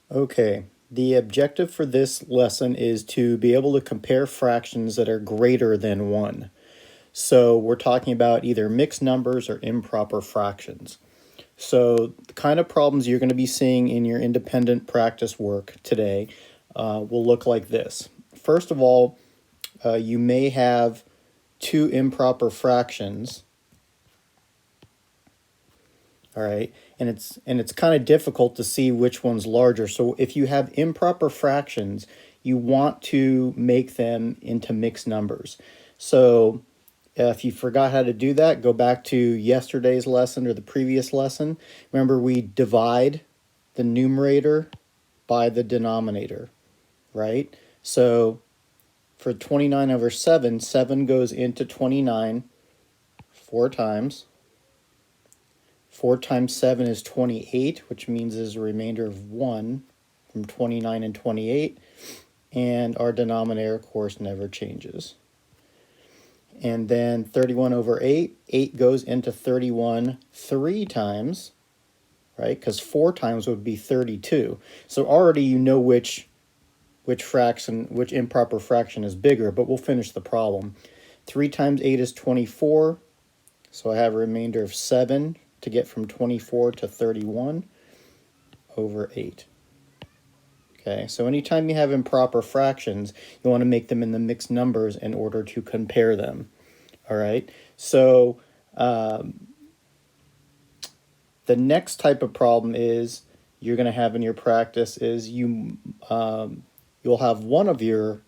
Okay, the objective for this lesson is to be able to compare fractions that are greater than 1. So we're talking about either mixed numbers or improper fractions. So the kind of problems you're going to be seeing in your independent practice work today will look like this. First of all, you may have two improper fractions. All right, and it's kind of difficult to see which one's larger. So if you have improper fractions, you want to make them into mixed numbers. So if you forgot how to do that, go back to yesterday's lesson or the previous lesson. Remember, we divide the numerator by the denominator, right? So for 29 over 7, 7 goes into 29 4 times. 4 times 7 is 28, which means there's a remainder of 1 from 29 and 28. And our denominator, of course, never changes. And then 31 over 8, 8 goes into 31 3 times, right? Because 4 times would be 32. So already you know which improper fraction is bigger, but we'll finish the problem. 3 times 8 is 24, so I have a remainder of 7 to get from 24 to 31 over 8. Okay, so anytime you have improper fractions, you want to make them in the mixed numbers in order to compare them. All right, so the next type of problem is you're going to have in your practice is you'll have one of your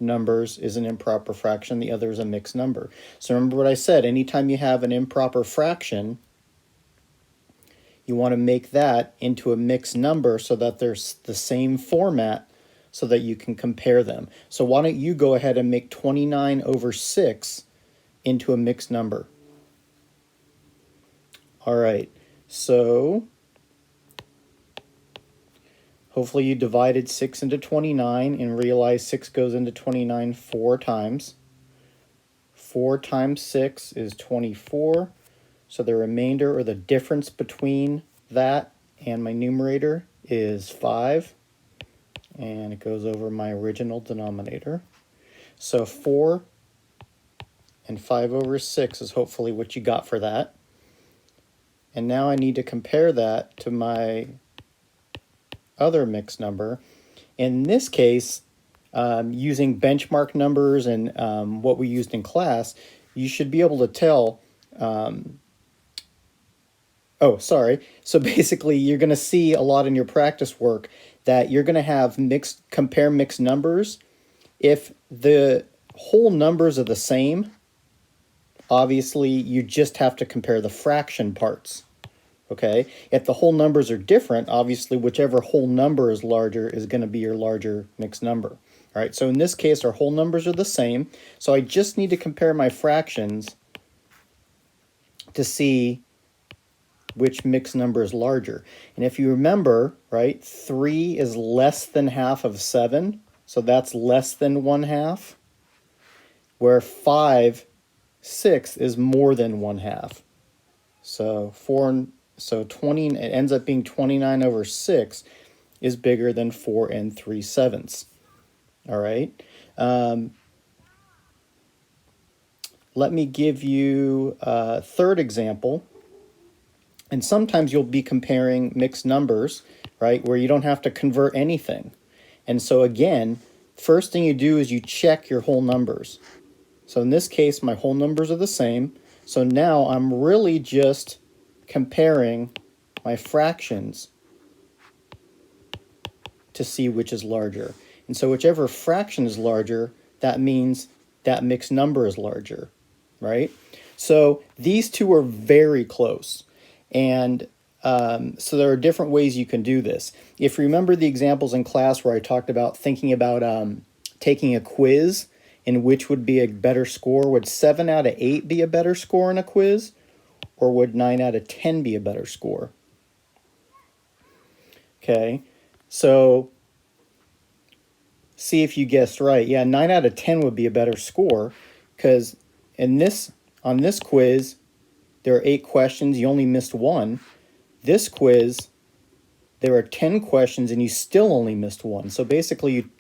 numbers is an improper fraction, the other is a mixed number. So remember what I said, anytime you have an improper fraction, you want to make that into a mixed number so that there's the same format so that you can compare them. So why don't you go ahead and make 29 over 6 into a mixed number. All right, so hopefully you divided 6 into 29 and realized 6 goes into 29 4 times. 4 times 6 is 24. So the remainder, or the difference between that and my numerator, is 5. And it goes over my original denominator. So 4 and 5 over 6 is hopefully what you got for that. And now I need to compare that to my other mixed number. In this case, using benchmark numbers and what we used in class, you should be able to tell So basically, you're going to see a lot in your practice work that you're going to have compare mixed numbers. If the whole numbers are the same, obviously you just have to compare the fraction parts. Okay? If the whole numbers are different, obviously whichever whole number is larger is going to be your larger mixed number. All right, so in this case, our whole numbers are the same. So I just need to compare my fractions to see which mixed number is larger. And if you remember, right, 3 is less than half of 7, so that's less than 1/2, where 5/6 is more than 1/2. So 20, it ends up being 29 over 6 is bigger than 4 3/7. All right. Let me give you a third example. And sometimes you'll be comparing mixed numbers, right, where you don't have to convert anything. And so again, first thing you do is you check your whole numbers. So in this case, my whole numbers are the same. So now I'm really just comparing my fractions to see which is larger. And so whichever fraction is larger, that means that mixed number is larger, right? So these two are very close. And so there are different ways you can do this. If you remember the examples in class where I talked about thinking about taking a quiz and which would be a better score, would 7 out of 8 be a better score in a quiz? Or would 9 out of 10 be a better score? Okay, so see if you guessed right. Yeah, 9 out of 10 would be a better score because on this quiz, there are 8 questions. You only missed 1. This quiz, there are 10 questions and you still only missed one. So basically you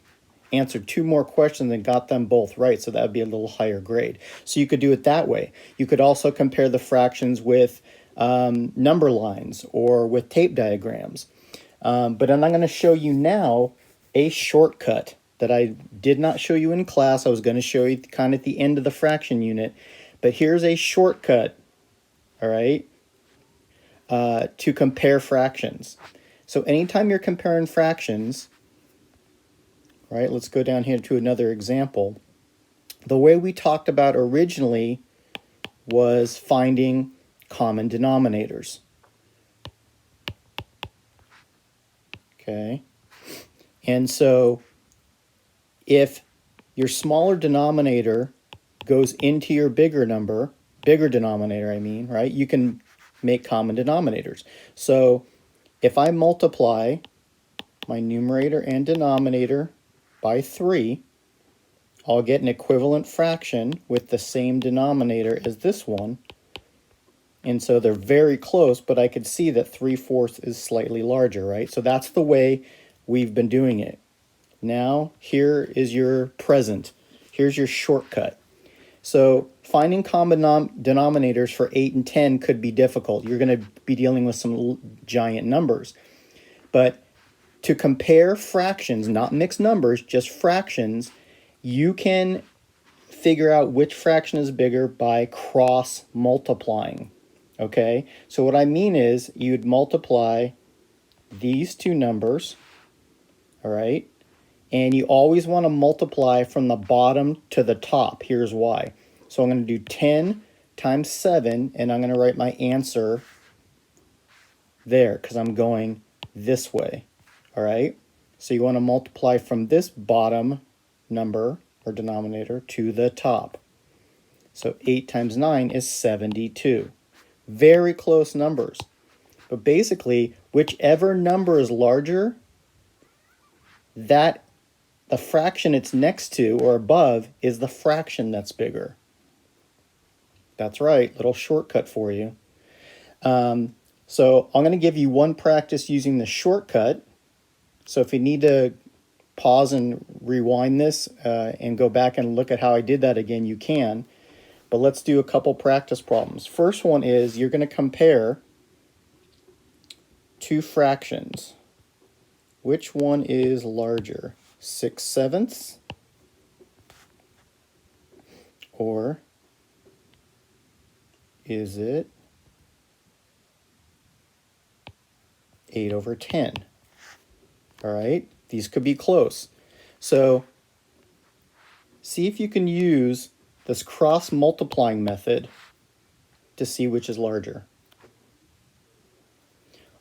answered 2 more questions and got them both right, so that would be a little higher grade. So you could do it that way. You could also compare the fractions with number lines or with tape diagrams. But I'm going to show you now a shortcut that I did not show you in class. I was going to show you kind of at the end of the fraction unit, but here's a shortcut, all right, to compare fractions. So anytime you're comparing fractions, right, let's go down here to another example. The way we talked about originally was finding common denominators. Okay, and so if your smaller denominator goes into your bigger denominator, I mean, right, you can make common denominators. So if I multiply my numerator and denominator by 3, I'll get an equivalent fraction with the same denominator as this one. And so they're very close, but I could see that 3/4 is slightly larger, right? So that's the way we've been doing it. Now, here is your present. Here's your shortcut. So finding common denominators for 8 and 10 could be difficult. You're going to be dealing with some giant numbers. But to compare fractions, not mixed numbers, just fractions, you can figure out which fraction is bigger by cross multiplying. Okay, so what I mean is you'd multiply these two numbers, all right, and you always want to multiply from the bottom to the top. Here's why. So I'm going to do 10 times 7, and I'm going to write my answer there because I'm going this way, all right? So you want to multiply from this bottom number or denominator to the top. So 8 times 9 is 72. Very close numbers. But basically, whichever number is larger, that the fraction it's next to or above is the fraction that's bigger. That's right, little shortcut for you. So I'm going to give you one practice using the shortcut. So if you need to pause and rewind this and go back and look at how I did that again, you can. But let's do a couple practice problems. First one is you're going to compare two fractions. Which one is larger? 6/7 or is it 8/10? All right, these could be close. So see if you can use this cross multiplying method to see which is larger.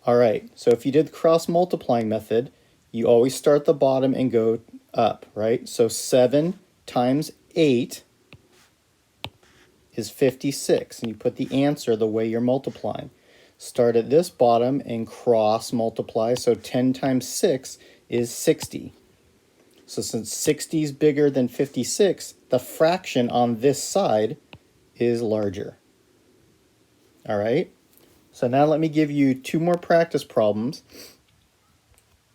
All right, so if you did the cross multiplying method, you always start at the bottom and go up, right? So 7 times 8 is 56, and you put the answer the way you're multiplying. Start at this bottom and cross multiply, so 10 times 6 is 60. So since 60 is bigger than 56, the fraction on this side is larger. All right, so now let me give you 2 more practice problems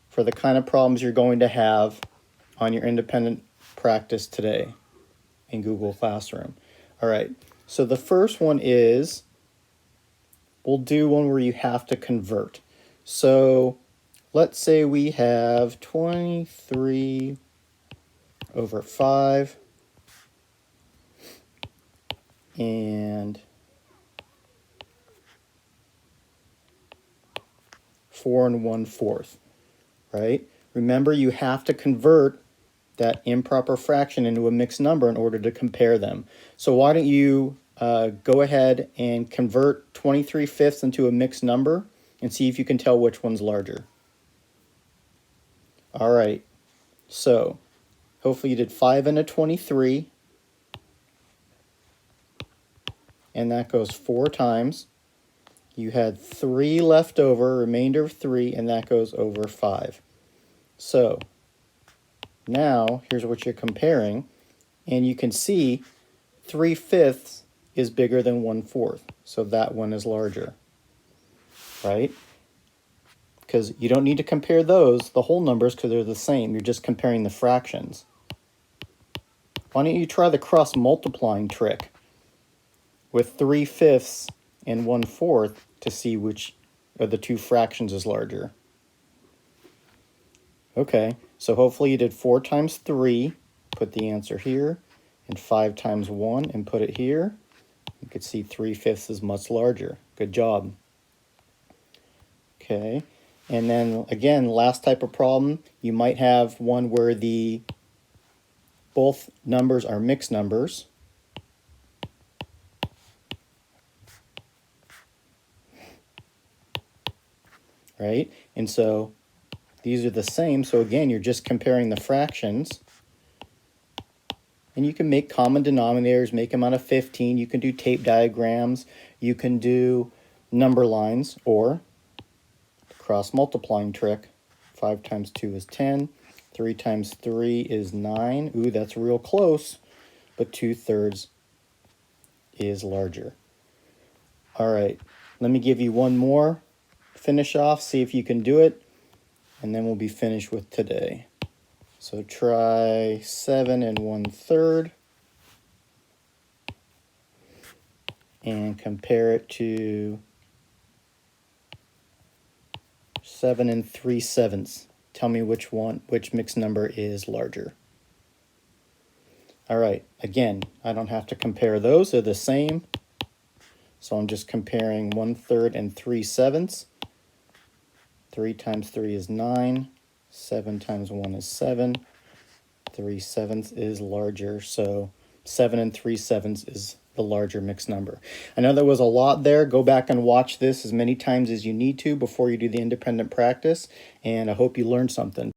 for the kind of problems you're going to have on your independent practice today in Google Classroom. All right, so the first one is, we'll do one where you have to convert. So let's say we have 23/5 and 4 1/4, right? Remember, you have to convert that improper fraction into a mixed number in order to compare them. So why don't you go ahead and convert 23/5 into a mixed number and see if you can tell which one's larger. All right, so hopefully you did 5 into 23, and that goes 4 times. You had 3 left over, remainder of 3, and that goes over 5. So now here's what you're comparing, and you can see 3/5 is bigger than 1/4, so that one is larger, right? because you don't need to compare those, the whole numbers, because they're the same. You're just comparing the fractions. Why don't you try the cross multiplying trick with 3/5 and 1/4 to see which of the two fractions is larger? Okay, so hopefully you did 4 times 3, put the answer here, and 5 times 1 and put it here. You could see 3/5 is much larger. Good job. Okay, and then again, last type of problem, you might have one where both numbers are mixed numbers. Right? And so these are the same, so again, you're just comparing the fractions. And you can make common denominators, make them out of 15. You can do tape diagrams. You can do number lines, or cross multiplying trick. 5 times 2 is 10. 3 times 3 is 9. Ooh, that's real close, but 2/3 is larger. All right, let me give you one more. Finish off, see if you can do it, and then we'll be finished with today. So try 7 1/3 and compare it to 7 3/7. Tell me which mixed number is larger. All right, again, I don't have to compare those, they're the same. So I'm just comparing 1/3 and 3/7. 3 times 3 is 9. 7 times 1 is 7. 3/7 is larger, so 7 3/7 is the larger mixed number. I know there was a lot there. Go back and watch this as many times as you need to before you do the independent practice, and I hope you learned something.